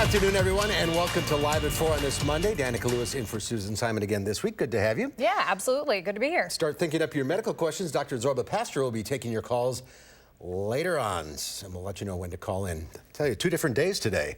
afternoon, everyone, and welcome to Live at 4 on this Monday. Danica Lewis in for Susan Simon again this week. Good to have you. Yeah, absolutely. Good to be here. Start thinking up your medical questions. Dr. Zorba Pastor will be taking your calls later on, and we'll let you know when to call in. I tell you, 2 different days today.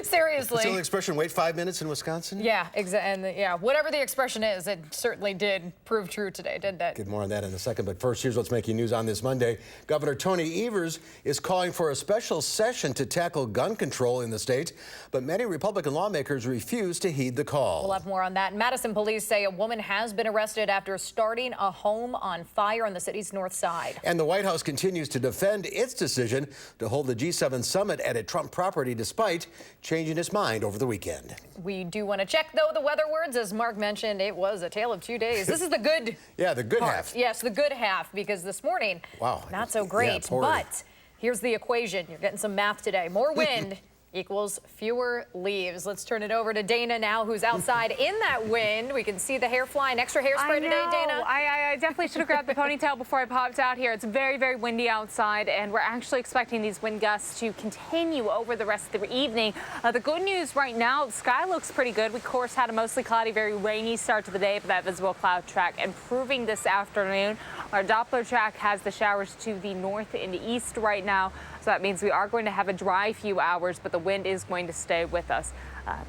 Seriously. What's the old expression, wait 5 minutes in Wisconsin? Yeah, exactly. And yeah, whatever the expression is, it certainly did prove true today, didn't it? Get more on that in a second, but first, here's what's making news on this Monday. Governor Tony Evers is calling for a special session to tackle gun control in the state, but many Republican lawmakers refuse to heed the call. We'll have more on that. Madison police say a woman has been arrested after starting a home on fire on the city's north side. And the White House continues to defend its decision to hold the G7 summit at a Trump property despite changing its mind over the weekend. We do want to check, though, the weather words. As Mark mentioned, it was a tale of 2 days. This is the good Yeah, the good part. half. Yes, the good half, because this morning, wow, not so great. Yeah, but here's the equation. You're getting some math today. More wind equals fewer leaves. Let's turn it over to Dana now, who's outside in that wind. We can see the hair flying. Extra hairspray today, Dana? I definitely should have grabbed the ponytail before I popped out here. It's very, very windy outside, and we're actually expecting these wind gusts to continue over the rest of the evening. The good news right now, the sky looks pretty good. We, of course, had a mostly cloudy, very rainy start to the day, but that visible cloud track improving this afternoon. Our Doppler track has the showers to the north and east right now, so that means we are going to have a dry few hours, but the wind is going to stay with us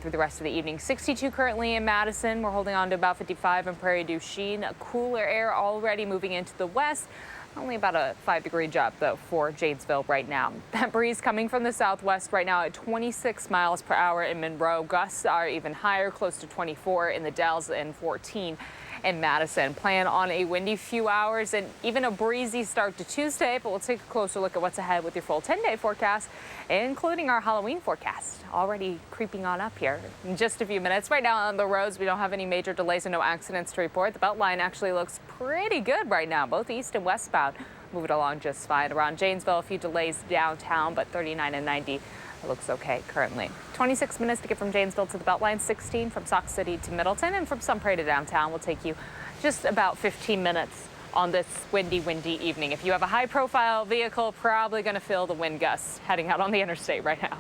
through the rest of the evening. 62 currently in Madison. We're holding on to about 55 in Prairie du Chien. Cooler air already moving into the west. Only about a 5-degree jump, though, for Janesville right now. That breeze coming from the southwest right now at 26 miles per hour in Monroe. Gusts are even higher, close to 24 in the Dells and 14 in Madison. Plan on a windy few hours and even a breezy start to Tuesday, but we'll take a closer look at what's ahead with your full 10-day forecast, including our Halloween forecast. Already creeping on up here in just a few minutes. Right now on the roads, we don't have any major delays and no accidents to report. The Beltline actually looks pretty good right now, both east and westbound. Moving along just fine. Around Janesville, a few delays downtown, but 39 and 90. It looks okay currently. 26 minutes to get from Janesville to the Beltline, 16 from Sauk City to Middleton, and from Sun Prairie to downtown will take you just about 15 minutes on this windy evening. If you have a high-profile vehicle, probably going to feel the wind gusts heading out on the interstate right now.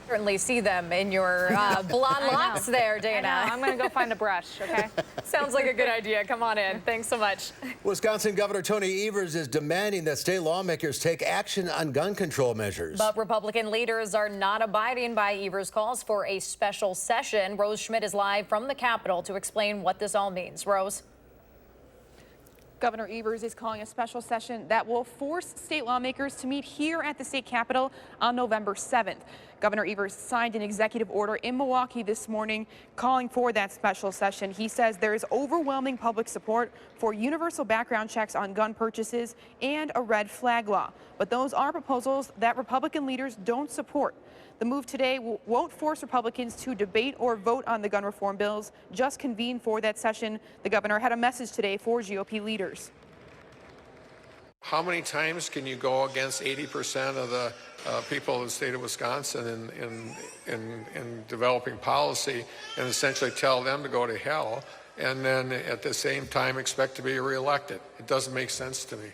Certainly see them in your blonde locks there, Dana. I'm going to go find a brush, okay? Sounds like a good idea. Come on in. Thanks so much. Wisconsin Governor Tony Evers is demanding that state lawmakers take action on gun control measures. But Republican leaders are not abiding by Evers' calls for a special session. Rose Schmidt is live from the Capitol to explain what this all means. Rose? Governor Evers is calling a special session that will force state lawmakers to meet here at the state capitol on November 7th. Governor Evers signed an executive order in Milwaukee this morning calling for that special session. He says there is overwhelming public support for universal background checks on gun purchases and a red flag law. But those are proposals that Republican leaders don't support. The move today won't force Republicans to debate or vote on the gun reform bills, just convene for that session. The governor had a message today for GOP leaders. How many times can you go against 80% of the people of the state of Wisconsin in developing policy and essentially tell them to go to hell, and then at the same time expect to be reelected? It doesn't make sense to me.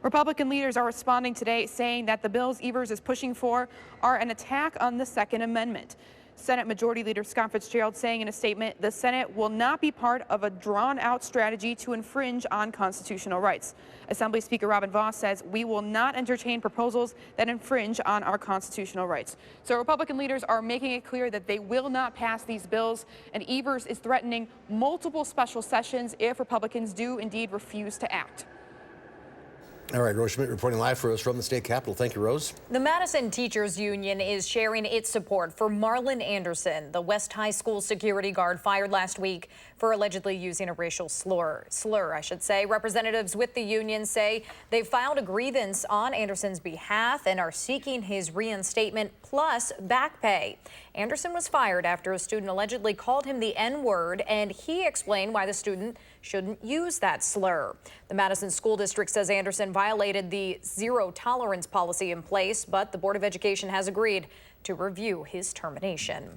Republican leaders are responding today, saying that the bills Evers is pushing for are an attack on the Second Amendment. Senate Majority Leader Scott Fitzgerald saying in a statement, the Senate will not be part of a drawn-out strategy to infringe on constitutional rights. Assembly Speaker Robin Vos says, we will not entertain proposals that infringe on our constitutional rights. So Republican leaders are making it clear that they will not pass these bills, and Evers is threatening multiple special sessions if Republicans do indeed refuse to act. All right, Rose Schmidt reporting live for us from the state capitol. Thank you, Rose. The Madison Teachers Union is sharing its support for Marlon Anderson, the West High School security guard fired last week for allegedly using a racial slur. Representatives with the union say they filed a grievance on Anderson's behalf and are seeking his reinstatement plus back pay. Anderson was fired after a student allegedly called him the N-word, and he explained why the student shouldn't use that slur. The Madison School District says Anderson violated the zero tolerance policy in place, but the Board of Education has agreed to review his termination.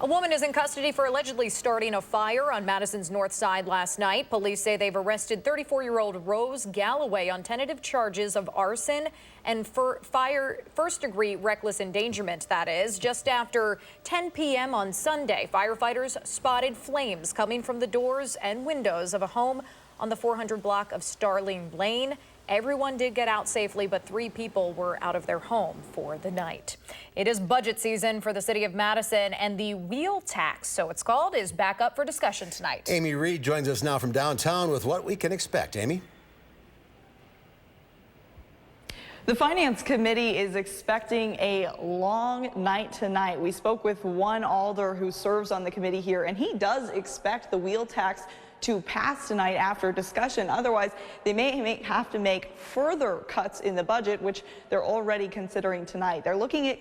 A woman is in custody for allegedly starting a fire on Madison's north side last night. Police say they've arrested 34-year-old Rose Galloway on tentative charges of arson and first-degree reckless endangerment, that is. Just after 10 p.m. on Sunday, firefighters spotted flames coming from the doors and windows of a home on the 400 block of Starling Lane. Everyone did get out safely, but 3 people were out of their home for the night. It is budget season for the city of Madison, and the wheel tax, so it's called, is back up for discussion tonight. Amy Reed joins us now from downtown with what we can expect. Amy? The Finance Committee is expecting a long night tonight. We spoke with one alder who serves on the committee here, and he does expect the wheel tax to pass tonight after discussion. Otherwise, they may have to make further cuts in the budget, which they're already considering tonight. They're looking at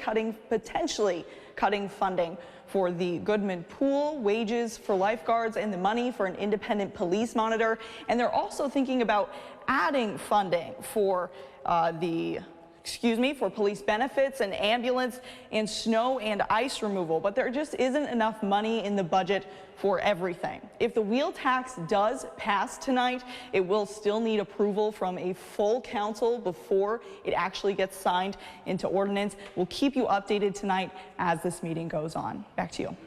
potentially cutting funding for the Goodman Pool, wages for lifeguards, and the money for an independent police monitor. And they're also thinking about adding funding for for police benefits and ambulance and snow and ice removal, but there just isn't enough money in the budget for everything. If the wheel tax does pass tonight, it will still need approval from a full council before it actually gets signed into ordinance. We'll keep you updated tonight as this meeting goes on. Back to you.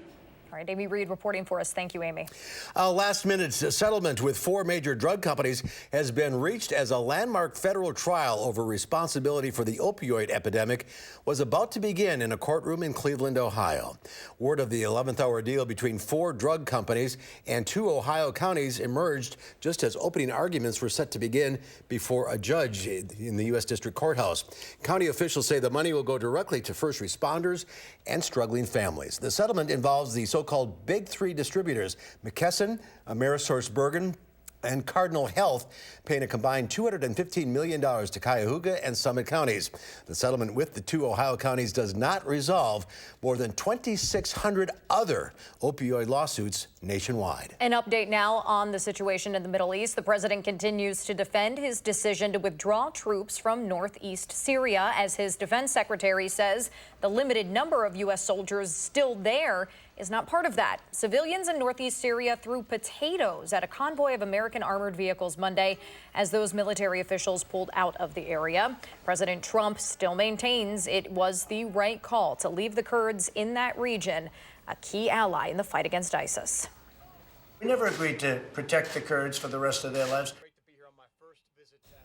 All right, Amy Reed reporting for us. Thank you, Amy. A last-minute settlement with 4 major drug companies has been reached as a landmark federal trial over responsibility for the opioid epidemic was about to begin in a courtroom in Cleveland, Ohio. Word of the 11th-hour deal between 4 drug companies and 2 Ohio counties emerged just as opening arguments were set to begin before a judge in the U.S. District Courthouse. County officials say the money will go directly to first responders and struggling families. The settlement involves the so-called Big 3 distributors, McKesson, AmerisourceBergen, and Cardinal Health, paying a combined $215 million to Cuyahoga and Summit counties. The settlement with the 2 Ohio counties does not resolve more than 2,600 other opioid lawsuits nationwide. An update now on the situation in the Middle East. The president continues to defend his decision to withdraw troops from northeast Syria, as his defense secretary says the limited number of U.S. soldiers still there is not part of that. Civilians in northeast Syria threw potatoes at a convoy of American armored vehicles Monday as those military officials pulled out of the area. President Trump still maintains it was the right call to leave the Kurds in that region, a key ally in the fight against ISIS. We never agreed to protect the Kurds for the rest of their lives.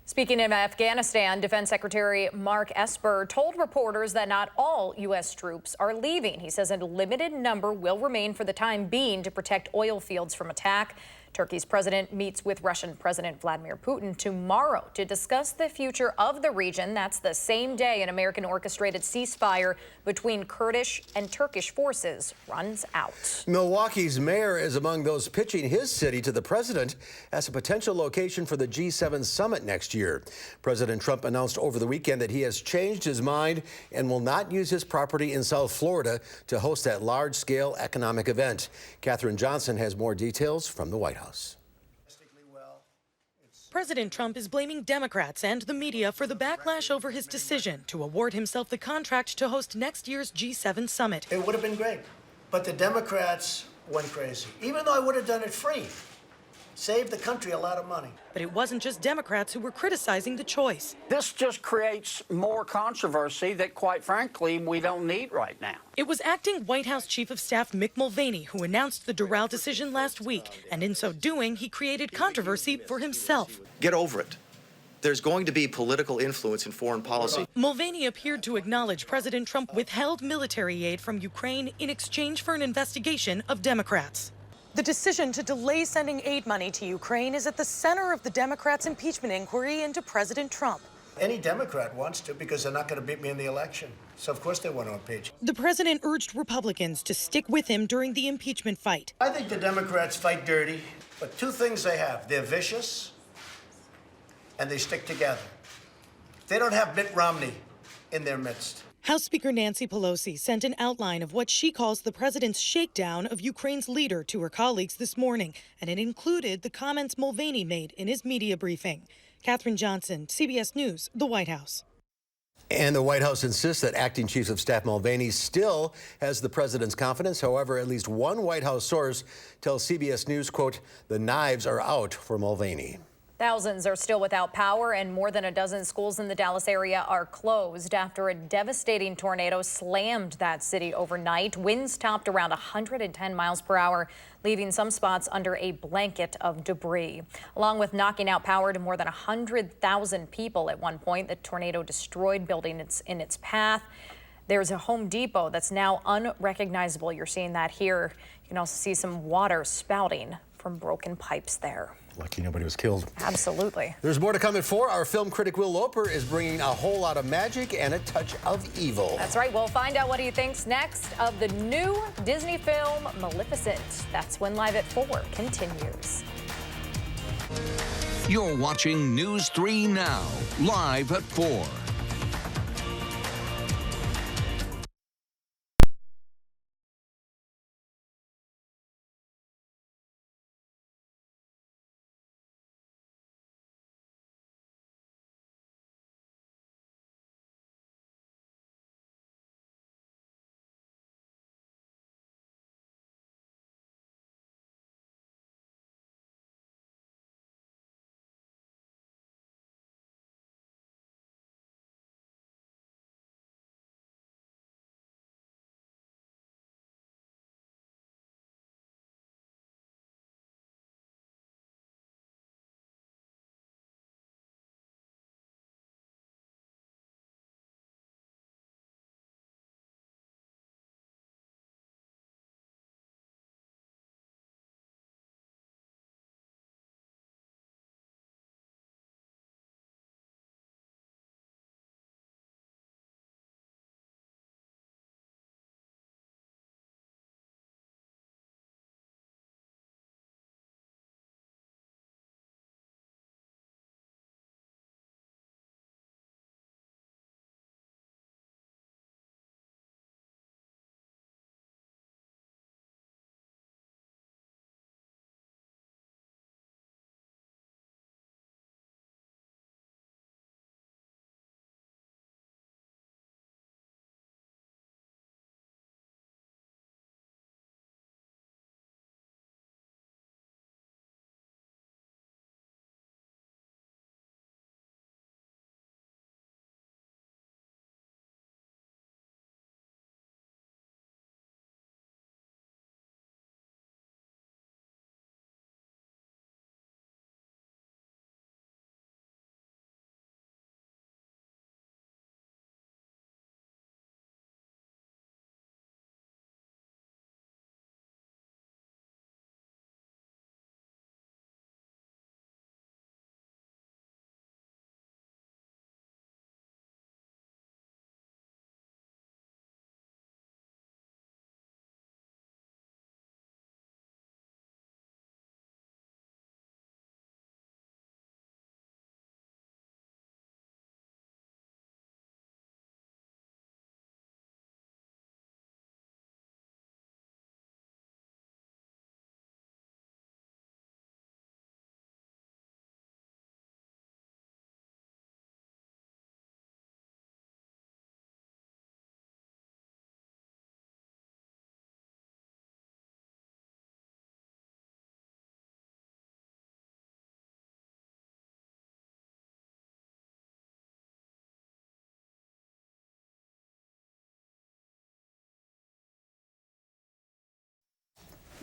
Speaking of Afghanistan, Defense Secretary Mark Esper told reporters that not all U.S. troops are leaving. He says a limited number will remain for the time being to protect oil fields from attack. Turkey's president meets with Russian President Vladimir Putin tomorrow to discuss the future of the region. That's the same day an American-orchestrated ceasefire between Kurdish and Turkish forces runs out. Milwaukee's mayor is among those pitching his city to the president as a potential location for the G7 summit next year. President Trump announced over the weekend that he has changed his mind and will not use his property in South Florida to host that large-scale economic event. Katherine Johnson has more details from the White House. President Trump is blaming Democrats and the media for the backlash over his decision to award himself the contract to host next year's G7 summit. It would have been great, but the Democrats went crazy. Even though I would have done it free, saved the country a lot of money. But it wasn't just Democrats who were criticizing the choice. This just creates more controversy that, quite frankly, we don't need right now. It was acting White House Chief of Staff Mick Mulvaney who announced the Doral decision last week, and in so doing, he created controversy for himself. Get over it. There's going to be political influence in foreign policy. Mulvaney appeared to acknowledge President Trump withheld military aid from Ukraine in exchange for an investigation of Democrats. The decision to delay sending aid money to Ukraine is at the center of the Democrats' impeachment inquiry into President Trump. Any Democrat wants to because they're not going to beat me in the election. So, of course, they want to impeach. The president urged Republicans to stick with him during the impeachment fight. I think the Democrats fight dirty, but 2 things they have. They're vicious and they stick together. They don't have Mitt Romney in their midst. House Speaker Nancy Pelosi sent an outline of what she calls the president's shakedown of Ukraine's leader to her colleagues this morning, and it included the comments Mulvaney made in his media briefing. Katherine Johnson, CBS News, the White House. And the White House insists that Acting Chief of Staff Mulvaney still has the president's confidence. However, at least one White House source tells CBS News, quote, the knives are out for Mulvaney. Thousands are still without power, and more than a dozen schools in the Dallas area are closed after a devastating tornado slammed that city overnight. Winds topped around 110 miles per hour, leaving some spots under a blanket of debris. Along with knocking out power to more than 100,000 people at one point, the tornado destroyed buildings in its path. There's a Home Depot that's now unrecognizable. You're seeing that here. You can also see some water spouting from broken pipes there. Lucky nobody was killed. Absolutely. There's more to come at 4. Our film critic Will Loper is bringing a whole lot of magic and a touch of evil. That's right. We'll find out what he thinks next of the new Disney film, Maleficent. That's when Live at 4 continues. You're watching News 3 Now, live at 4.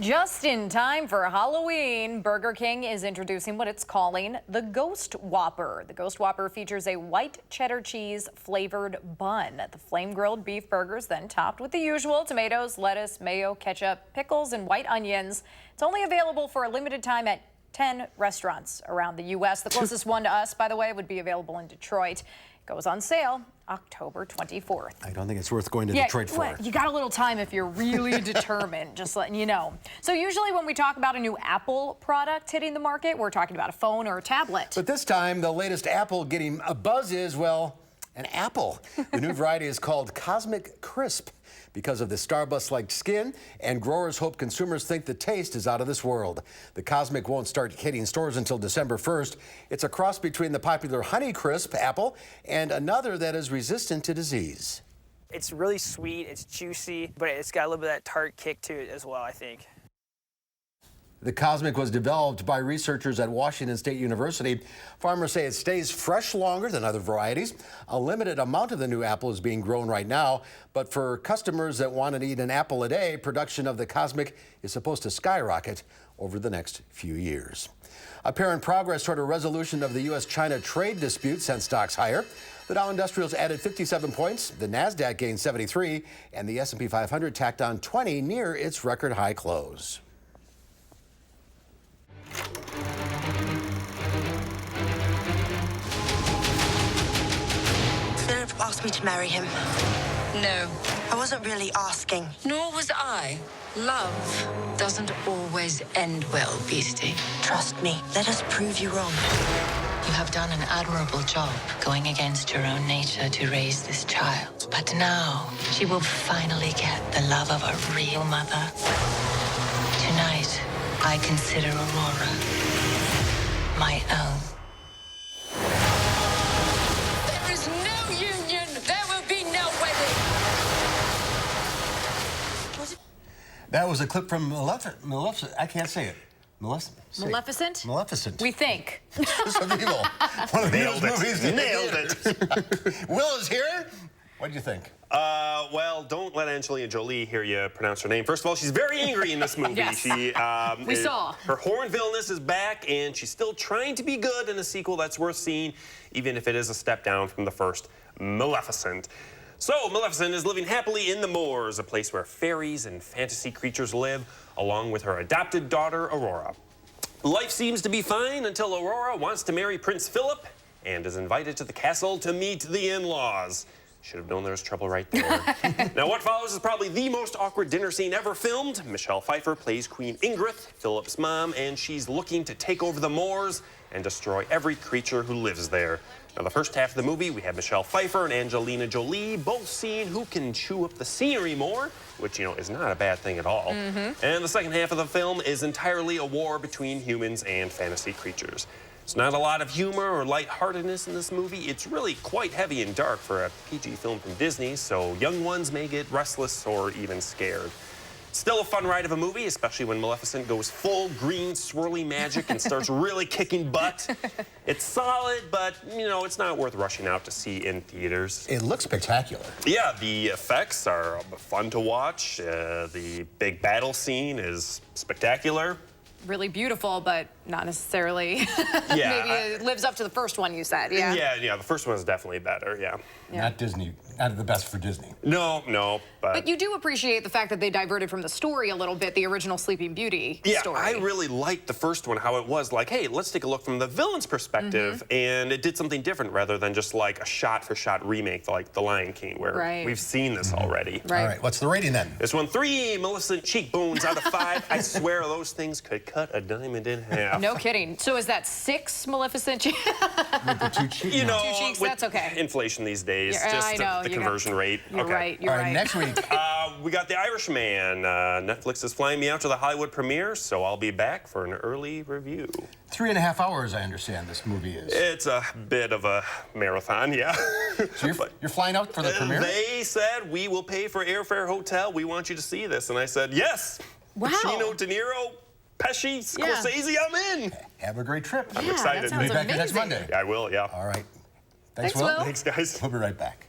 Just in time for Halloween, Burger King is introducing what it's calling the Ghost Whopper. The Ghost Whopper features a white cheddar cheese flavored bun. The flame-grilled beef burgers then topped with the usual tomatoes, lettuce, mayo, ketchup, pickles, and white onions. It's only available for a limited time at 10 restaurants around the U.S. The closest one to us, by the way, would be available in Detroit. It goes on sale October 24th. I don't think it's worth going to Detroit for. You got a little time if you're really determined, just letting you know. So usually when we talk about a new Apple product hitting the market, we're talking about a phone or a tablet. But this time, the latest Apple getting a buzz is, well, An apple. The new variety is called Cosmic Crisp because of the Starburst-like skin, and growers hope consumers think the taste is out of this world. The Cosmic won't start hitting stores until December 1st. It's a cross between the popular Honey Crisp apple and another that is resistant to disease. It's really sweet, it's juicy, but it's got a little bit of that tart kick to it as well, I think. The Cosmic was developed by researchers at Washington State University. Farmers say it stays fresh longer than other varieties. A limited amount of the new apple is being grown right now, but for customers that want to eat an apple a day, production of the Cosmic is supposed to skyrocket over the next few years. Apparent progress toward a resolution of the U.S.-China trade dispute sent stocks higher. The Dow Industrials added 57 points, the Nasdaq gained 73, and the S&P 500 tacked on 20 near its record high close. Philip asked me to marry him. No. I wasn't really asking. Nor was I. Love doesn't always end well, Beastie. Trust me. Let us prove you wrong. You have done an admirable job going against your own nature to raise this child. But now, she will finally get the love of a real mother. Tonight, I consider Aurora my own. There is no union. There will be no wedding. That was a clip from Maleficent. I can't say it. Maleficent? Maleficent. We think. Some evil. One of the Nailed it. movies. Nailed it. Will is here. What do you think? Well, don't let Angelina Jolie hear you pronounce her name. First of all, she's very angry in this movie. Yes. She, We saw. Her horn villainess is back, and she's still trying to be good in a sequel that's worth seeing, even if it is a step down from the first Maleficent. So, Maleficent is living happily in the moors, a place where fairies and fantasy creatures live, along with her adopted daughter, Aurora. Life seems to be fine until Aurora wants to marry Prince Philip and is invited to the castle to meet the in-laws. Should have known there was trouble right there. Now, what follows is probably the most awkward dinner scene ever filmed. Michelle Pfeiffer plays Queen Ingrid, Philip's mom, and she's looking to take over the moors and destroy every creature who lives there. Now, the first half of the movie, we have Michelle Pfeiffer and Angelina Jolie both seeing who can chew up the scenery more, which, you know, is not a bad thing at all. And the second half of the film is entirely a war between humans and fantasy creatures. There's not a lot of humor or lightheartedness in this movie. It's really quite heavy and dark for a PG film from Disney, so young ones may get restless or even scared. Still a fun ride of a movie, especially when Maleficent goes full green swirly magic and starts really kicking butt. It's solid, but, you know, it's not worth rushing out to see in theaters. It looks spectacular. Yeah, the effects are fun to watch. The big battle scene is spectacular. Really beautiful, but not necessarily. Yeah, Maybe it lives up to the first one you said. Yeah. Yeah, the first one is definitely better, yeah. Not Disney, not the best for Disney. No, But you do appreciate the fact that they diverted from the story a little bit, the original Sleeping Beauty story. I really liked the first one, how it was like, hey, let's take a look from the villain's perspective, and it did something different rather than just like a shot-for-shot remake like The Lion King, where we've seen this already. All right, what's the rating then? This one, 3 Maleficent cheekbones out of 5. I swear those things could cut a diamond in half. No kidding. So is that 6 Maleficent cheeks? With the 2 cheeks? You know, 2 cheeks, with that's okay. inflation these days, I know, the conversion rate. You're right, you're right. Next week. We got The Irishman. Netflix is flying me out to the Hollywood premiere, so I'll be back for an early review. 3.5 hours, I understand this movie is. It's a bit of a marathon, yeah. So you're flying out for the premiere? They said, we will pay for airfare, hotel. We want you to see this. And I said, yes. Wow. Pacino, De Niro, Pesci, Scorsese, I'm in. Have a great trip. I'm excited. That sounds Be back amazing. next Monday. I will, yeah. All right. Thanks, Will. Thanks, guys. We'll be right back.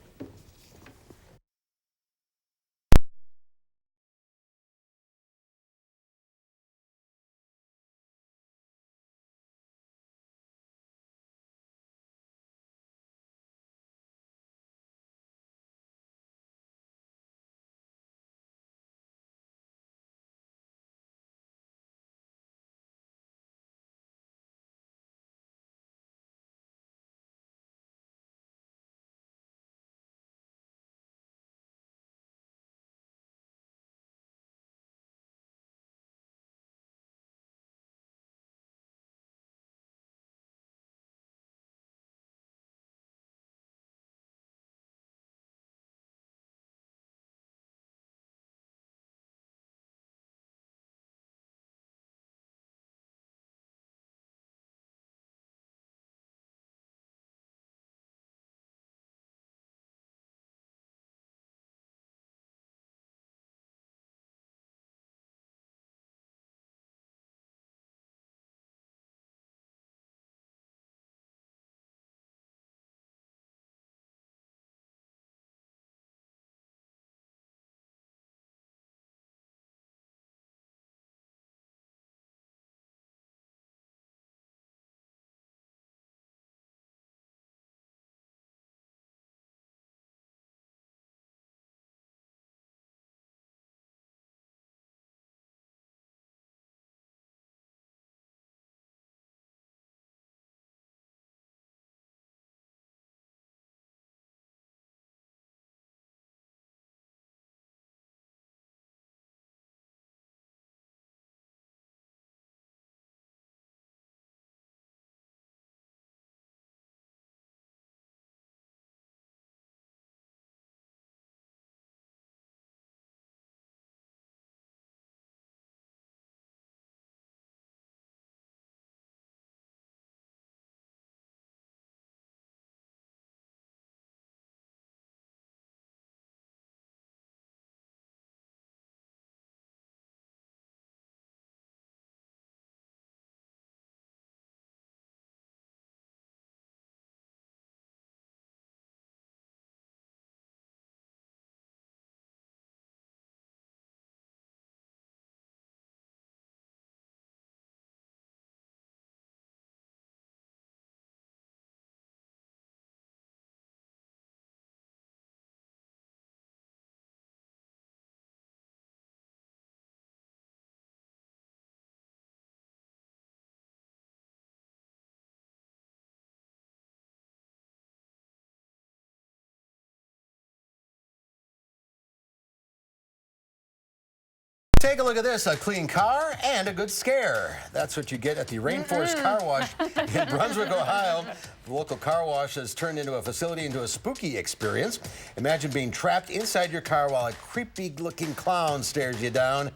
Take a look at this, a clean car and a good scare. That's what you get at the Rainforest Car Wash in Brunswick, Ohio. The local car wash has turned into a facility into a spooky experience. Imagine being trapped inside your car while a creepy-looking clown stares you down.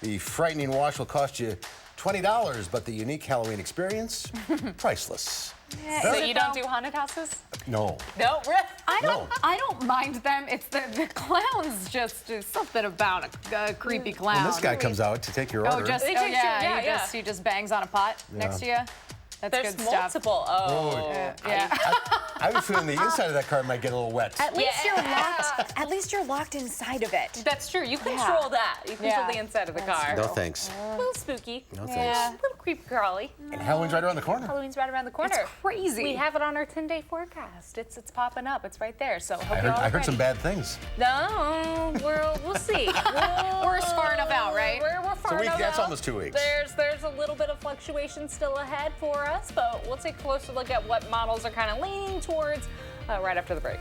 The frightening wash will cost you $20, but the unique Halloween experience, priceless. Yeah, so you don't do haunted houses? No. No, really? I don't mind them. It's the clowns. Just something about a creepy clown. When this guy comes out to take your order. He just bangs on a pot next to you. That's good stuff. Multiple. I have a feeling the inside of that car might get a little wet. At least you're locked. At least you're locked inside of it. That's true. You control that. You control the inside of the car. No thanks. A little spooky. No thanks. A little creepy crawly. And Halloween's right around the corner. Halloween's right around the corner. It's crazy. We have it on our 10-day forecast. It's popping up. It's right there. So I heard some bad things. No, we'll see. We're far enough out, right? We're far enough out. That's almost 2 weeks. There's a little bit of fluctuation still ahead for us, but we'll take a closer look at what models are kind of leaning towards right after the break.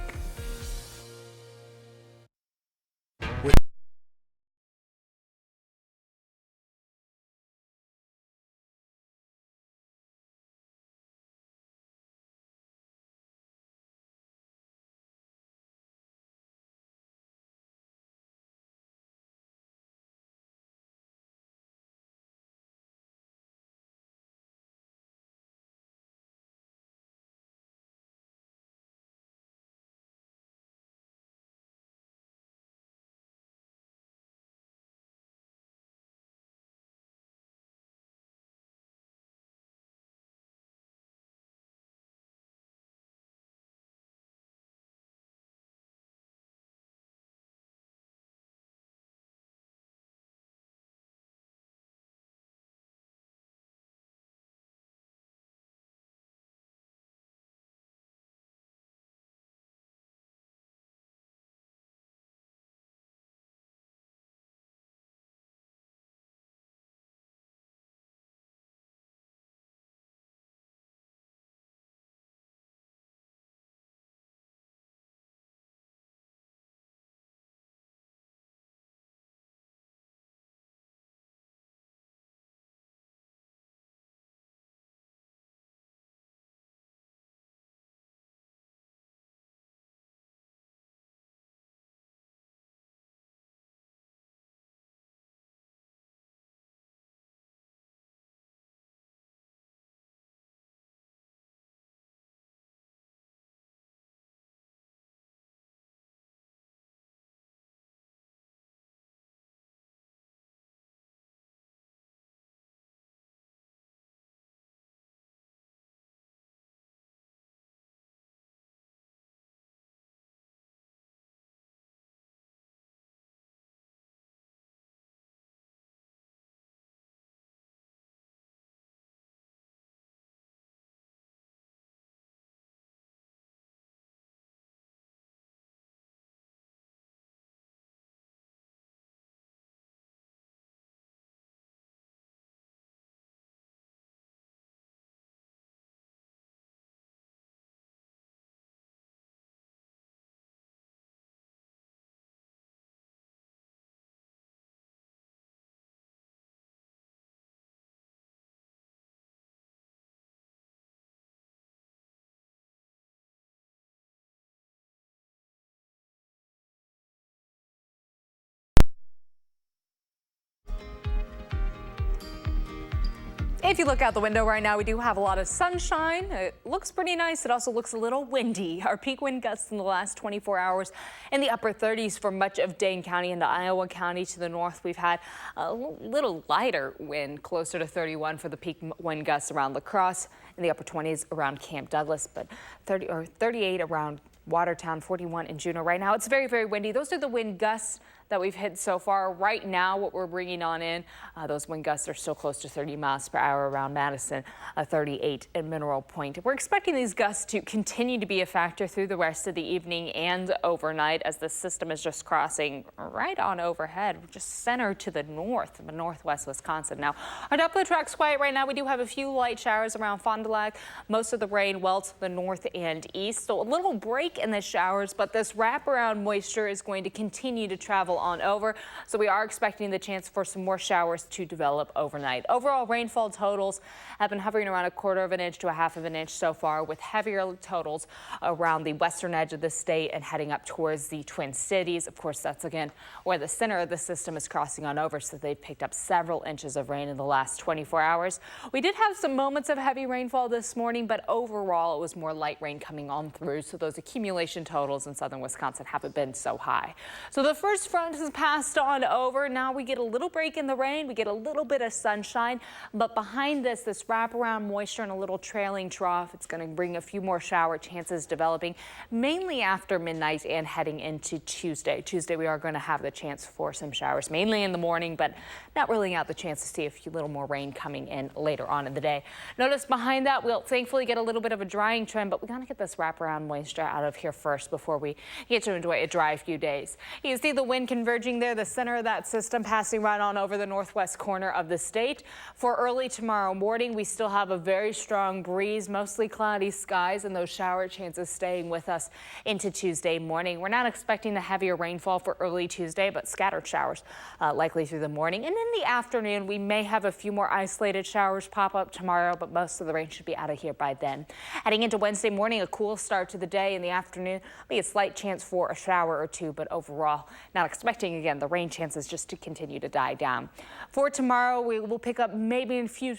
If you look out the window right now, we do have a lot of sunshine. It looks pretty nice. It also looks a little windy. Our peak wind gusts in the last 24 hours in the upper 30s for much of Dane County and the Iowa County to the north. We've had a little lighter wind, closer to 31 for the peak wind gusts around La Crosse, in the upper 20s around Camp Douglas, but 38 around Watertown, 41 in Juneau. Right now, it's very, very windy. Those are the wind gusts that we've hit so far. Right now, what we're bringing on in, those wind gusts are still close to 30 miles per hour around Madison, 38 at Mineral Point. We're expecting these gusts to continue to be a factor through the rest of the evening and overnight as the system is just crossing right on overhead, just center to the north of northwest Wisconsin. Now, our Doppler track's quiet right now. We do have a few light showers around Fond du Lac. Most of the rain well to the north and east, so a little break in the showers, but this wraparound moisture is going to continue to travel travel on over. So we are expecting the chance for some more showers to develop overnight. Overall rainfall totals have been hovering around 1/4 of an inch to 1/2 of an inch so far, with heavier totals around the western edge of the state and heading up towards the Twin Cities. Of course, that's again where the center of the system is crossing on over, so they've picked up several inches of rain in the last 24 hours. We did have some moments of heavy rainfall this morning, but overall it was more light rain coming on through, so those accumulation totals in southern Wisconsin haven't been so high. So the first front has passed on over. Now we get a little break in the rain, we get a little bit of sunshine, but behind this wraparound moisture and a little trailing trough, it's going to bring a few more shower chances developing, mainly after midnight and heading into Tuesday. Tuesday we are going to have the chance for some showers, mainly in the morning, but not ruling out the chance to see a few little more rain coming in later on in the day. Notice behind that we'll thankfully get a little bit of a drying trend, but we got to get this wraparound moisture out of here first before we get to enjoy a dry few days. You see the wind converging there, the center of that system passing right on over the northwest corner of the state. For early tomorrow morning, we still have a very strong breeze, mostly cloudy skies, and those shower chances staying with us into Tuesday morning. We're not expecting the heavier rainfall for early Tuesday, but scattered showers likely through the morning. And in the afternoon, we may have a few more isolated showers pop up tomorrow, but most of the rain should be out of here by then. Heading into Wednesday morning, a cool start to the day. In the afternoon, be a slight chance for a shower or two, but overall, not expecting again the rain chances just to continue to die down. For tomorrow, we will pick up maybe a few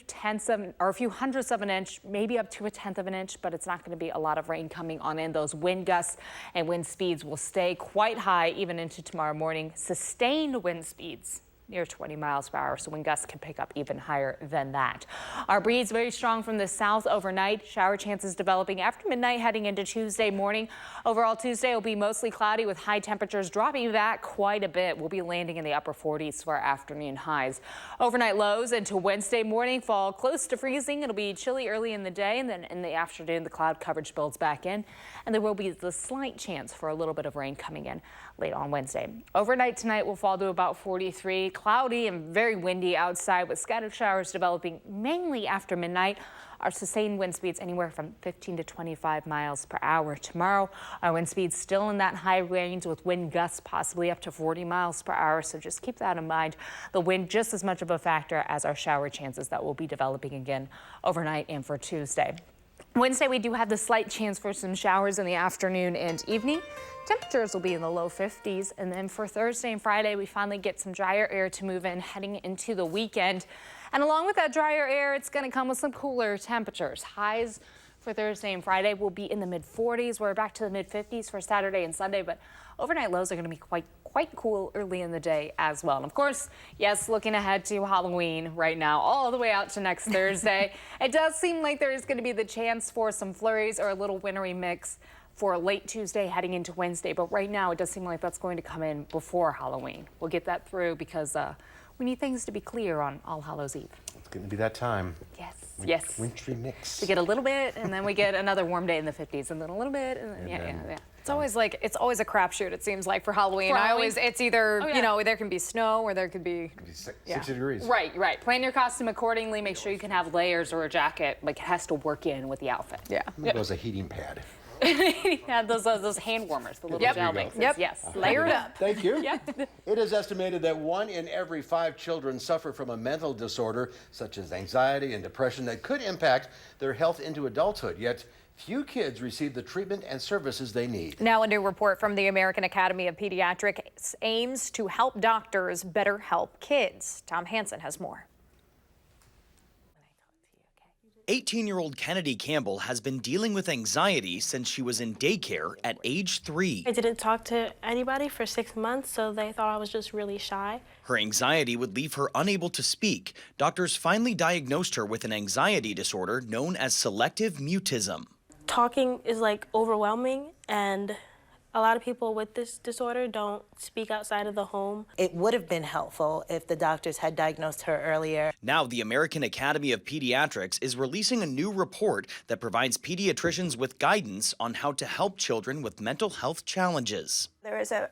hundredths of an inch, maybe up to 1/10 of an inch, but it's not going to be a lot of rain coming on in. Those wind gusts and wind speeds will stay quite high even into tomorrow morning. Sustained wind speeds near 20 miles per hour, so wind gusts can pick up even higher than that. Our breeze very strong from the south overnight. Shower chances developing after midnight heading into Tuesday morning. Overall, Tuesday will be mostly cloudy with high temperatures dropping back quite a bit. We'll be landing in the upper 40s for our afternoon highs. Overnight lows into Wednesday morning fall close to freezing. It'll be chilly early in the day, and then in the afternoon the cloud coverage builds back in, and there will be the slight chance for a little bit of rain coming in late on Wednesday. Overnight tonight will fall to about 43. Cloudy and very windy outside with scattered showers developing mainly after midnight. Our sustained wind speeds anywhere from 15 to 25 miles per hour. Tomorrow, our wind speeds still in that high range with wind gusts possibly up to 40 miles per hour. So just keep that in mind. The wind just as much of a factor as our shower chances that will be developing again overnight and for Tuesday. Wednesday, we do have the slight chance for some showers in the afternoon and evening. Temperatures will be in the low 50s. And then for Thursday and Friday, we finally get some drier air to move in heading into the weekend. And along with that drier air, it's going to come with some cooler temperatures. Highs for Thursday and Friday will be in the mid-40s. We're back to the mid-50s for Saturday and Sunday, but overnight lows are going to be quite cool early in the day as well. And of course, yes, looking ahead to Halloween right now, all the way out to next Thursday. It does seem like there is going to be the chance for some flurries or a little wintry mix for late Tuesday heading into Wednesday. But right now, it does seem like that's going to come in before Halloween. We'll get that through because we need things to be clear on All Hallows Eve. It's going to be that time. Yes. Yes. Wintry mix. We get a little bit, and then we get another warm day in the 50s, and then a little bit, and then, yeah. It's always a crapshoot, it seems like, for Halloween. It's either, you know, there can be snow or there could be 60 degrees. Right. Plan your costume accordingly. Make sure you can have layers or a jacket. Like, it has to work in with the outfit. Yeah. Maybe a heating pad. Yeah, those hand warmers, the little gel mixes. Yes, layer it up. Thank you. It is estimated that 1 in every 5 children suffer from a mental disorder, such as anxiety and depression, that could impact their health into adulthood. Yet, few kids receive the treatment and services they need. Now, a new report from the American Academy of Pediatrics aims to help doctors better help kids. Tom Hansen has more. 18-year-old Kennedy Campbell has been dealing with anxiety since she was in daycare at age 3. I didn't talk to anybody for 6 months, so they thought I was just really shy. Her anxiety would leave her unable to speak. Doctors finally diagnosed her with an anxiety disorder known as selective mutism. Talking is overwhelming, and a lot of people with this disorder don't speak outside of the home. It would have been helpful if the doctors had diagnosed her earlier. Now, the American Academy of Pediatrics is releasing a new report that provides pediatricians with guidance on how to help children with mental health challenges. There is a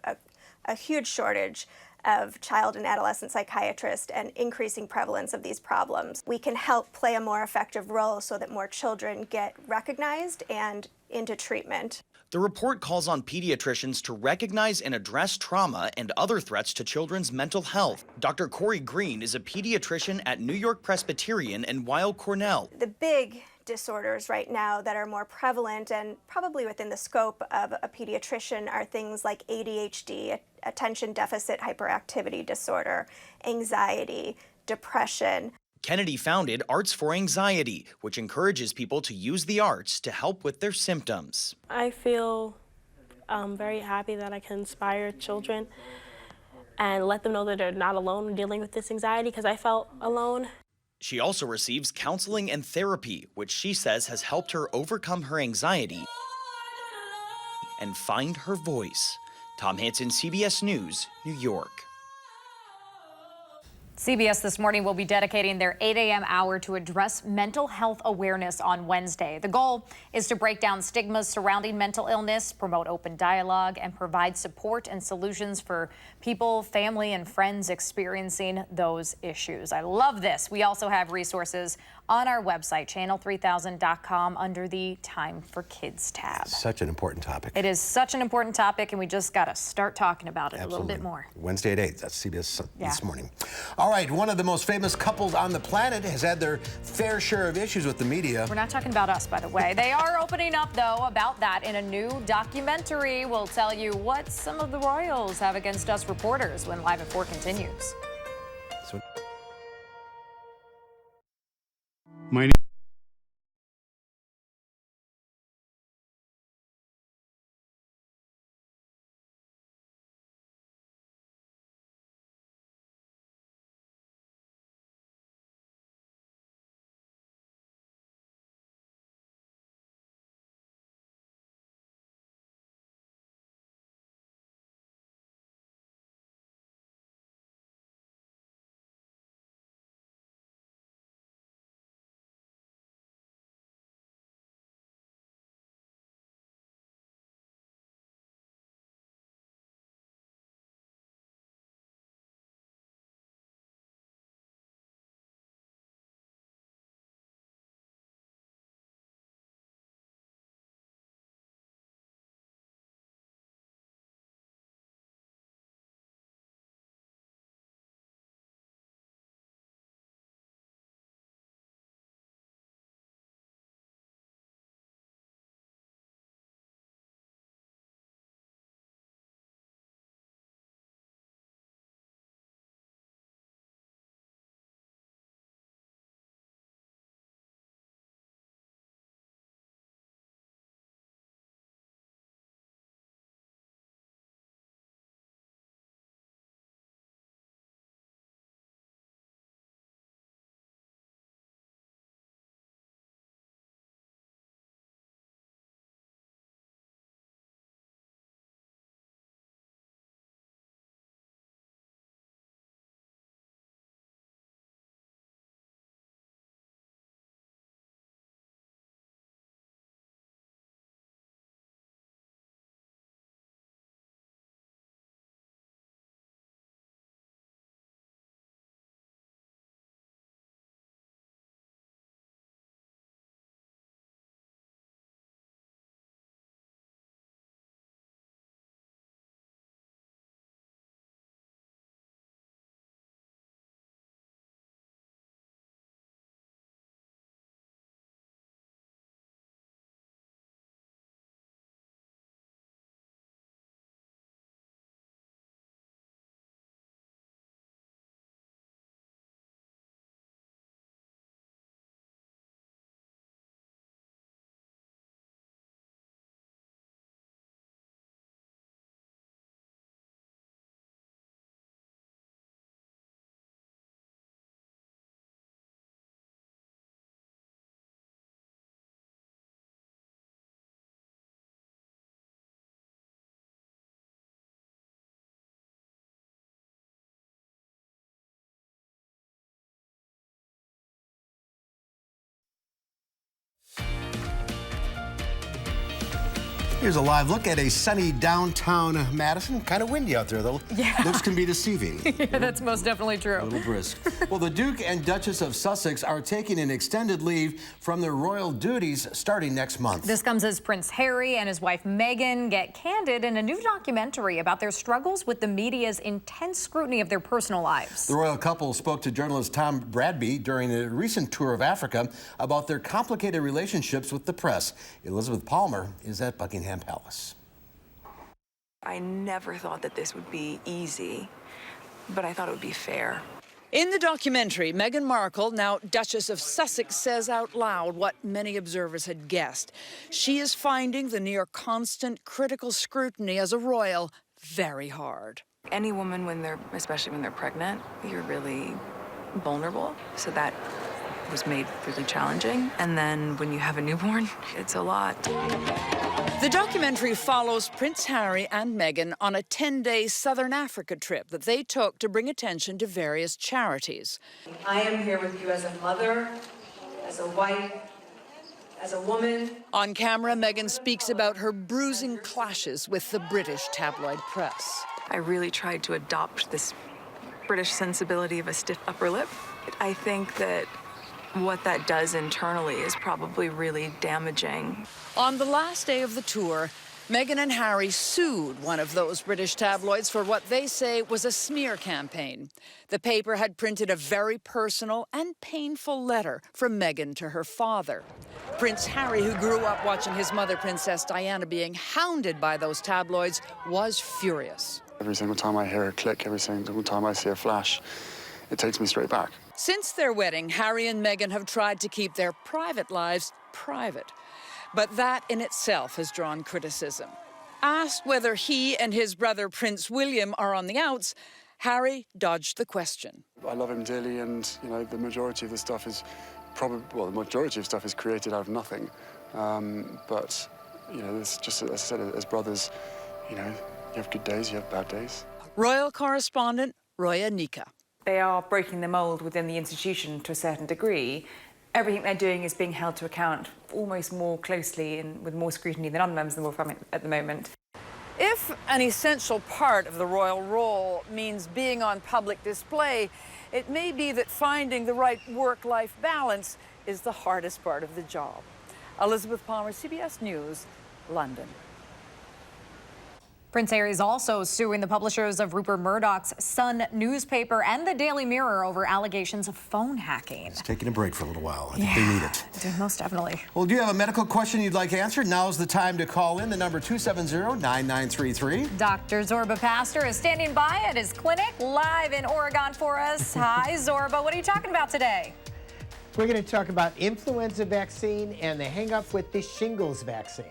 huge shortage of child and adolescent psychiatrists and increasing prevalence of these problems. We can help play a more effective role so that more children get recognized and into treatment. The report calls on pediatricians to recognize and address trauma and other threats to children's mental health. Dr. Corey Green is a pediatrician at New York Presbyterian and Weill Cornell. The big disorders right now that are more prevalent and probably within the scope of a pediatrician are things like ADHD, attention deficit hyperactivity disorder, anxiety, depression. Kennedy founded Arts for Anxiety, which encourages people to use the arts to help with their symptoms. I feel very happy that I can inspire children and let them know that they're not alone dealing with this anxiety, because I felt alone. She also receives counseling and therapy, which she says has helped her overcome her anxiety and find her voice. Tom Hansen, CBS News, New York. CBS This Morning will be dedicating their 8 a.m. hour to address mental health awareness on Wednesday. The goal is to break down stigmas surrounding mental illness, promote open dialogue, and provide support and solutions for people, family, and friends experiencing those issues. I love this. We also have resources on our website, channel3000.com, under the Time for Kids tab. Such an important topic. It is such an important topic, and we just got to start talking about it a little bit more. Wednesday at 8, that's CBS This Morning. All right, one of the most famous couples on the planet has had their fair share of issues with the media. We're not talking about us, by the way. They are opening up, though, about that in a new documentary. We'll tell you what some of the royals have against us reporters when Live at 4 continues. My Here's a live look at a sunny downtown Madison. Kind of windy out there, though. Yeah. Looks can be deceiving. Yeah, that's most definitely true. A little brisk. Well, the Duke and Duchess of Sussex are taking an extended leave from their royal duties starting next month. This comes as Prince Harry and his wife Meghan get candid in a new documentary about their struggles with the media's intense scrutiny of their personal lives. The royal couple spoke to journalist Tom Bradby during a recent tour of Africa about their complicated relationships with the press. Elizabeth Palmer is at Buckingham Palace. I never thought that this would be easy, but I thought it would be fair. In the documentary, Meghan Markle, now Duchess of Sussex, says out loud what many observers had guessed. She is finding the near constant critical scrutiny as a royal very hard. Any woman, especially when they're pregnant, you're really vulnerable. So that was made really challenging. And then when you have a newborn, it's a lot. The documentary follows Prince Harry and Meghan on a 10-day Southern Africa trip that they took to bring attention to various charities. I am here with you as a mother, as a wife, as a woman. On camera, Meghan speaks about her bruising clashes with the British tabloid press. I really tried to adopt this British sensibility of a stiff upper lip. I think that what that does internally is probably really damaging. On the last day of the tour, Meghan and Harry sued one of those British tabloids for what they say was a smear campaign. The paper had printed a very personal and painful letter from Meghan to her father. Prince Harry, who grew up watching his mother, Princess Diana, being hounded by those tabloids, was furious. Every single time I hear a click, every single time I see a flash, it takes me straight back. Since their wedding, Harry and Meghan have tried to keep their private lives private. But that in itself has drawn criticism. Asked whether he and his brother Prince William are on the outs, Harry dodged the question. I love him dearly, and the majority of the stuff is the majority of stuff is created out of nothing. But it's just, as I said, as brothers, you have good days, you have bad days. Royal correspondent Roya Nika. They are breaking the mold within the institution to a certain degree. Everything they're doing is being held to account almost more closely and with more scrutiny than other members of the royal family at the moment. If an essential part of the royal role means being on public display, it may be that finding the right work-life balance is the hardest part of the job. Elizabeth Palmer, CBS News, London. Prince Harry is also suing the publishers of Rupert Murdoch's Sun newspaper and the Daily Mirror over allegations of phone hacking. It's taking a break for a little while. I think they need it. Most definitely. Well, do you have a medical question you'd like answered? Now's the time to call in. The number 270-9933. Dr. Zorba Pastor is standing by at his clinic live in Oregon for us. Hi, Zorba. What are you talking about today? We're going to talk about influenza vaccine and the hang-up with the shingles vaccine.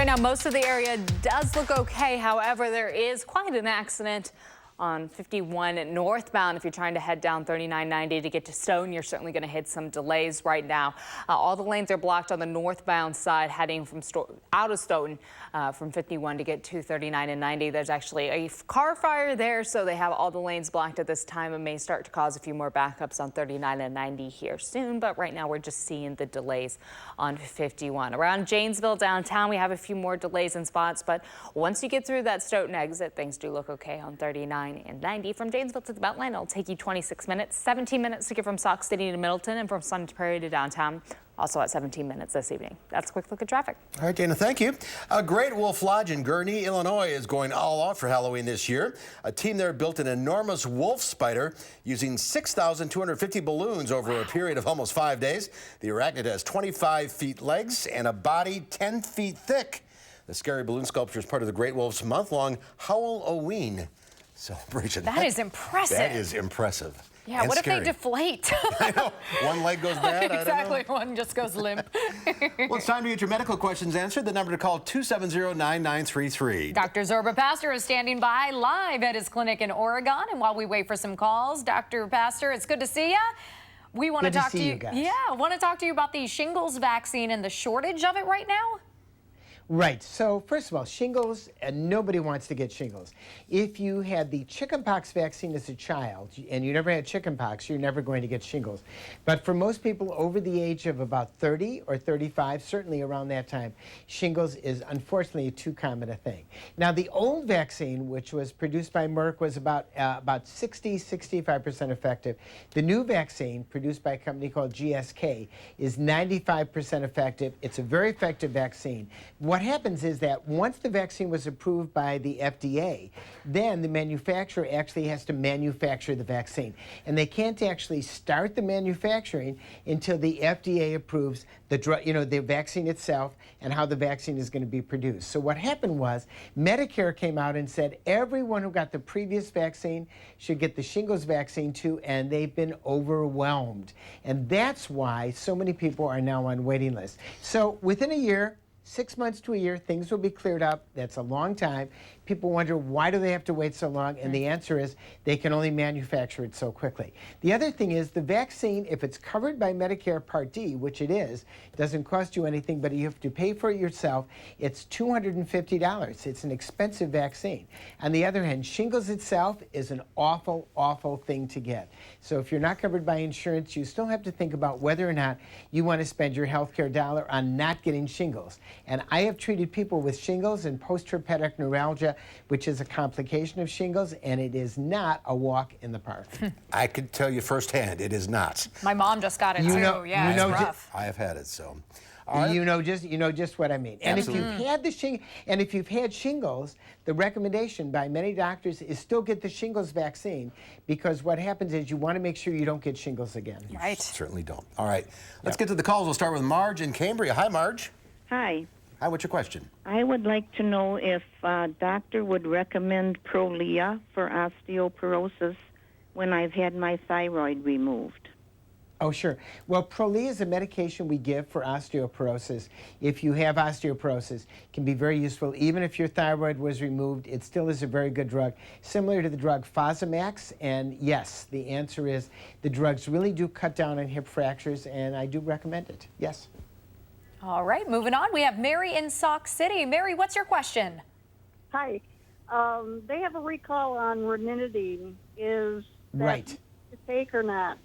Right now, most of the area does look okay. However, there is quite an accident on 51 northbound. If you're trying to head down 3990 to get to Stone, you're certainly going to hit some delays right now. All the lanes are blocked on the northbound side heading from out of Stoughton from 51 to get to 39 and 90. There's actually a car fire there, so they have all the lanes blocked at this time and may start to cause a few more backups on 39 and 90 here soon. But right now we're just seeing the delays on 51. Around Janesville downtown, we have a few more delays in spots, but once you get through that Stoughton exit, things do look okay on 39 and 90. From Janesville to the Beltline, it'll take you 26 minutes, 17 minutes to get from Sauk City to Middleton, and from Sun Prairie to downtown, also at 17 minutes this evening. That's a quick look at traffic. All right, Dana, thank you. Great Wolf Lodge in Gurnee, Illinois is going all out for Halloween this year. A team there built an enormous wolf spider using 6,250 balloons over a period of almost 5 days. The arachnid has 25 feet legs and a body 10 feet thick. The scary balloon sculpture is part of the Great Wolf's month-long Howell-O-Ween celebration. That is impressive. That is impressive. Yeah, and what scary. if they deflate? I know. One leg goes bad. Exactly. I don't know. One just goes limp. Well, it's time to get your medical questions answered. The number to call, 270-9933. Dr. Zorba Pastor is standing by live at his clinic in Oregon. And while we wait for some calls, Dr. Pastor, it's good to see you. We want to talk to you. Yeah, I want to talk to you about the shingles vaccine and the shortage of it right now. Right. So first of all, shingles, nobody wants to get shingles. If you had the chickenpox vaccine as a child and you never had chickenpox, you're never going to get shingles. But for most people over the age of about 30 or 35, certainly around that time, shingles is unfortunately too common a thing. Now, the old vaccine, which was produced by Merck, was about 60-65% effective. The new vaccine, produced by a company called GSK, is 95% effective. It's a very effective vaccine. What happens is that once the vaccine was approved by the FDA, then the manufacturer actually has to manufacture the vaccine. And they can't actually start the manufacturing until the FDA approves the drug, the vaccine itself and how the vaccine is going to be produced. So what happened was Medicare came out and said everyone who got the previous vaccine should get the shingles vaccine too, and they've been overwhelmed. And that's why so many people are now on waiting lists. So within a year, 6 months to a year, things will be cleared up. That's a long time. People wonder, why do they have to wait so long? And the answer is they can only manufacture it so quickly. The other thing is the vaccine, if it's covered by Medicare Part D, which it is, doesn't cost you anything, but you have to pay for it yourself. It's $250. It's an expensive vaccine. On the other hand, shingles itself is an awful, awful thing to get. So if you're not covered by insurance, you still have to think about whether or not you want to spend your healthcare dollar on not getting shingles. And I have treated people with shingles and post-herpetic neuralgia, which is a complication of shingles, and it is not a walk in the park. I could tell you firsthand, it is not. My mom just got it too. Yeah, it's rough. I have had it, so. You know just what I mean. And if you've had shingles, the recommendation by many doctors is still get the shingles vaccine, because what happens is you want to make sure you don't get shingles again. Right. Certainly don't. All right. Let's get to the calls. We'll start with Marge in Cambria. Hi, Marge. Hi. Hi, what's your question? I would like to know if a doctor would recommend Prolia for osteoporosis when I've had my thyroid removed. Oh, sure. Well, Prolia is a medication we give for osteoporosis. If you have osteoporosis, it can be very useful. Even if your thyroid was removed, it still is a very good drug, similar to the drug Fosamax. And yes, the answer is the drugs really do cut down on hip fractures, and I do recommend it. Yes. All right, moving on. We have Mary in Sauk City. Mary, what's your question? Hi. They have a recall on ranitidine. Is that right to take or not?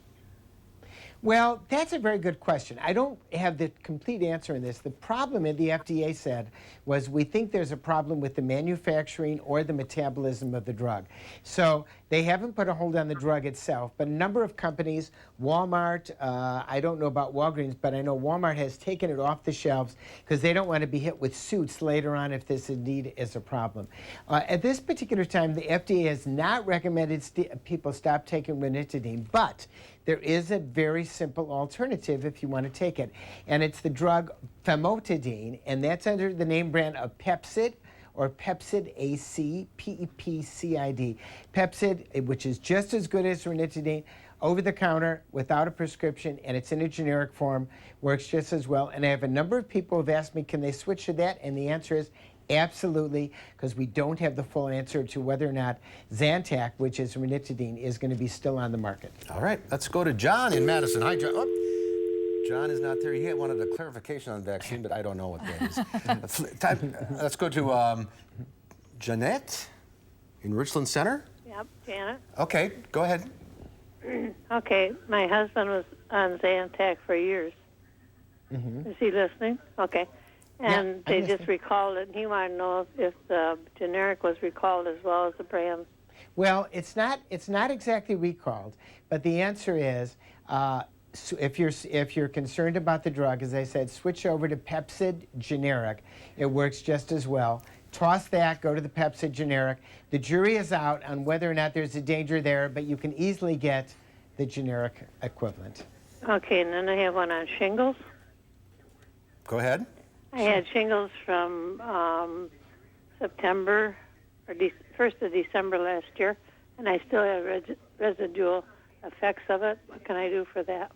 Well, that's a very good question. I don't have the complete answer in this. The problem the FDA said was we think there's a problem with the manufacturing or the metabolism of the drug. So they haven't put a hold on the drug itself, but a number of companies, Walmart, I don't know about Walgreens, but I know Walmart has taken it off the shelves because they don't want to be hit with suits later on if this indeed is a problem. At this particular time, the FDA has not recommended people stop taking ranitidine, but there is a very simple alternative if you want to take it, and it's the drug famotidine, and that's under the name brand of Pepcid or Pepcid AC, P-E-P-C-I-D. Pepcid, which is just as good as ranitidine, over the counter, without a prescription, and it's in a generic form, works just as well. And I have a number of people who have asked me, can they switch to that? And the answer is absolutely, because we don't have the full answer to whether or not Zantac, which is ranitidine, is going to be still on the market. All right, let's go to John in Madison. Hi, John. Oh, John is not there. He wanted a clarification on vaccine, but I don't know what that is. Let's go to Jeanette in Richland Center. Yep, Janet. Okay, go ahead. Okay, my husband was on Zantac for years. Is he listening? Okay. And they just recalled it, and he wanted to know if the generic was recalled as well as the brand. Well, it's not exactly recalled, but the answer is, so if you're concerned about the drug, as I said, switch over to Pepcid generic. It works just as well. Toss that, go to the Pepcid generic. The jury is out on whether or not there's a danger there, but you can easily get the generic equivalent. Okay, and then I have one on shingles. Go ahead. I had shingles from September or 1st of December last year, and I still have residual effects of it. What can I do for that?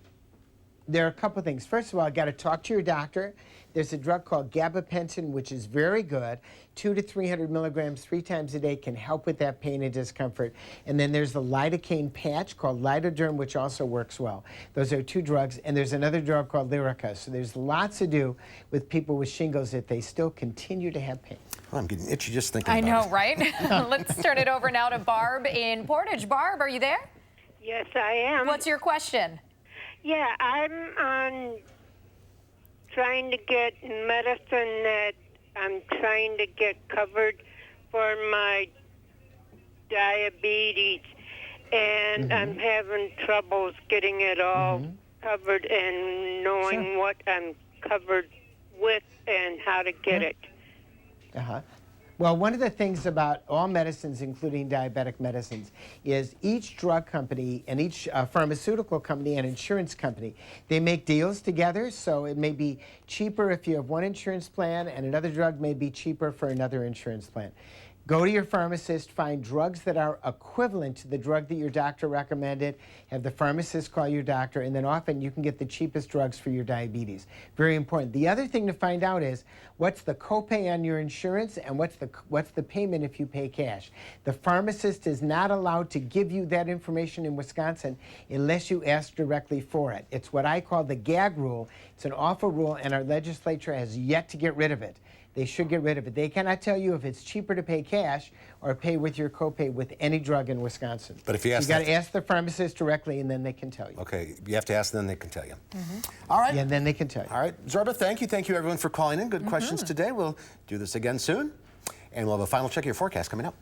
There are a couple of things. First of all, got to talk to your doctor. There's a drug called gabapentin, which is very good. 200 to 300 milligrams 3 times a day can help with that pain and discomfort. And then there's the lidocaine patch called Lidoderm, which also works well. Those are 2 drugs. And there's another drug called Lyrica. So there's lots to do with people with shingles that they still continue to have pain. Oh, I'm getting itchy just thinking I about know, right? Let's turn it over now to Barb in Portage. Barb, are you there? Yes, I am. What's your question? Yeah, I'm trying to get medicine that I'm trying to get covered for my diabetes, and I'm having troubles getting it all covered and knowing what I'm covered with and how to get it. Well, one of the things about all medicines, including diabetic medicines, is each drug company and each pharmaceutical company and insurance company, they make deals together, so it may be cheaper if you have one insurance plan and another drug may be cheaper for another insurance plan. Go to your pharmacist, find drugs that are equivalent to the drug that your doctor recommended, have the pharmacist call your doctor, and then often you can get the cheapest drugs for your diabetes. Very important. The other thing to find out is what's the copay on your insurance and what's the payment if you pay cash. The pharmacist is not allowed to give you that information in Wisconsin unless you ask directly for it. It's what I call the gag rule. It's an awful rule, and our legislature has yet to get rid of it. They should get rid of it. They cannot tell you if it's cheaper to pay cash or pay with your copay with any drug in Wisconsin. But if you ask, got to ask the pharmacist directly, and then they can tell you. Okay, you have to ask, then they can tell you. All right. Yeah, then they can tell you. All right, Zorba, thank you. Thank you, everyone, for calling in. Good questions today. We'll do this again soon, and we'll have a final check of your forecast coming up.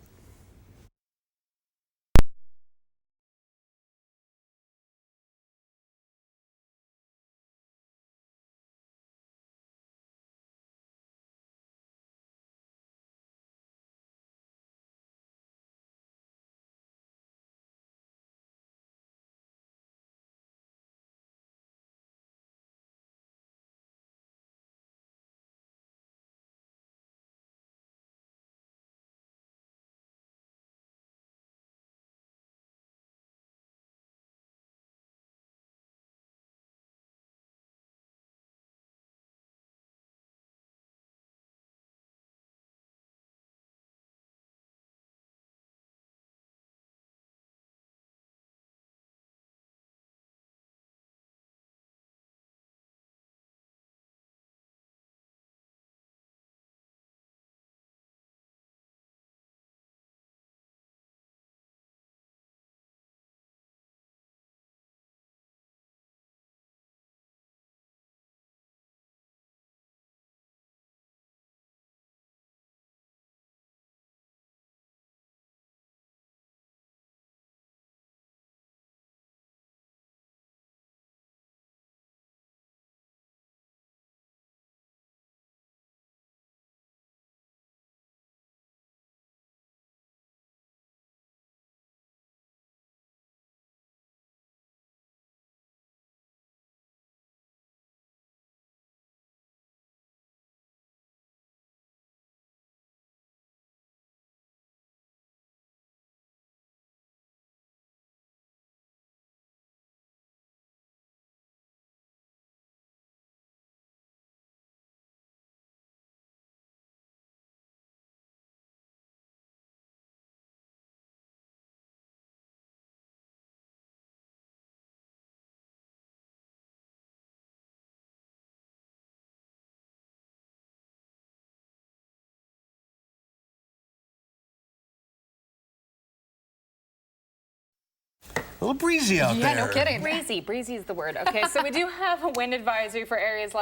little breezy out there. Yeah, no kidding. Breezy is the word. Okay, so we do have a wind advisory for areas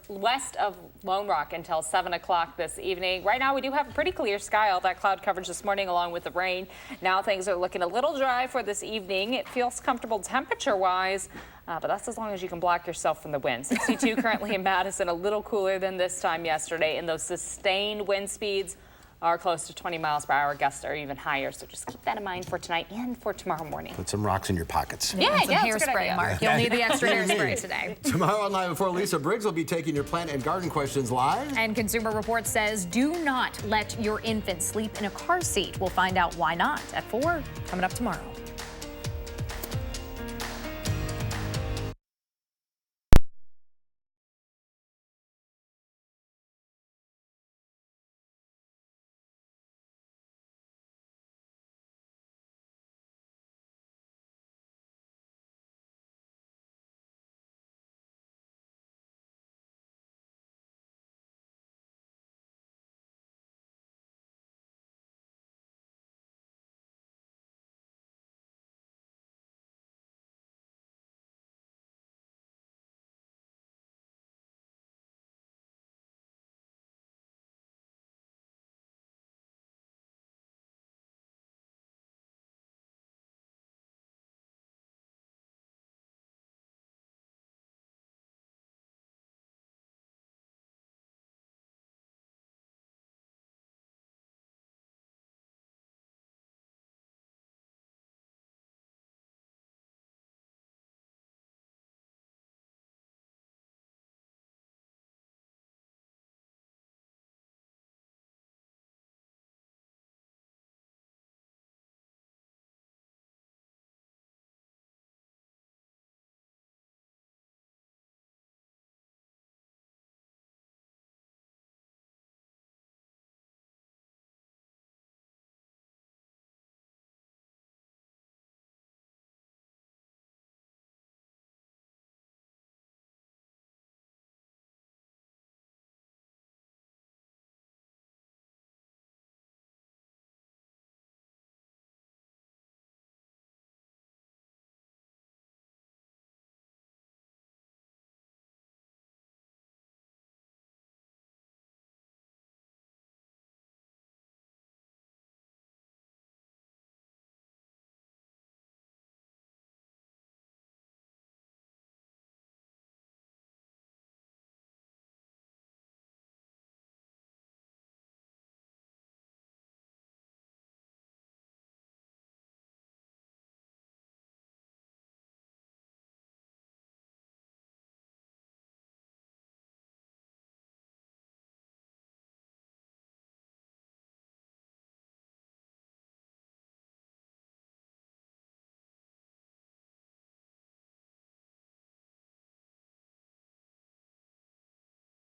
west of Lone Rock until 7 o'clock this evening. Right now, we do have a pretty clear sky. All that cloud coverage this morning along with the rain. Now things are looking a little dry for this evening. It feels comfortable temperature-wise. But that's as long as you can block yourself from the wind. 62 currently in Madison, a little cooler than this time yesterday, and those sustained wind speeds are close to 20 miles per hour. Gusts are even higher, so just keep that in mind for tonight and for tomorrow morning. Put some rocks in your pockets. Yeah, hairspray, Mark. You'll need the extra hairspray today. Tomorrow on Live Before Lisa Briggs will be taking your plant and garden questions live. And Consumer Report says do not let your infant sleep in a car seat. We'll find out why not at 4, coming up tomorrow.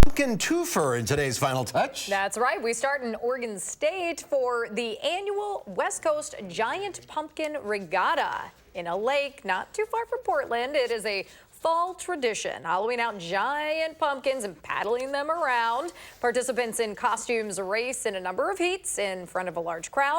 Pumpkin twofer in today's Final Touch. That's right. We start in Oregon State for the annual West Coast Giant Pumpkin Regatta in a lake not too far from Portland. It is a fall tradition, hollowing out giant pumpkins and paddling them around. Participants in costumes race in a number of heats in front of a large crowd.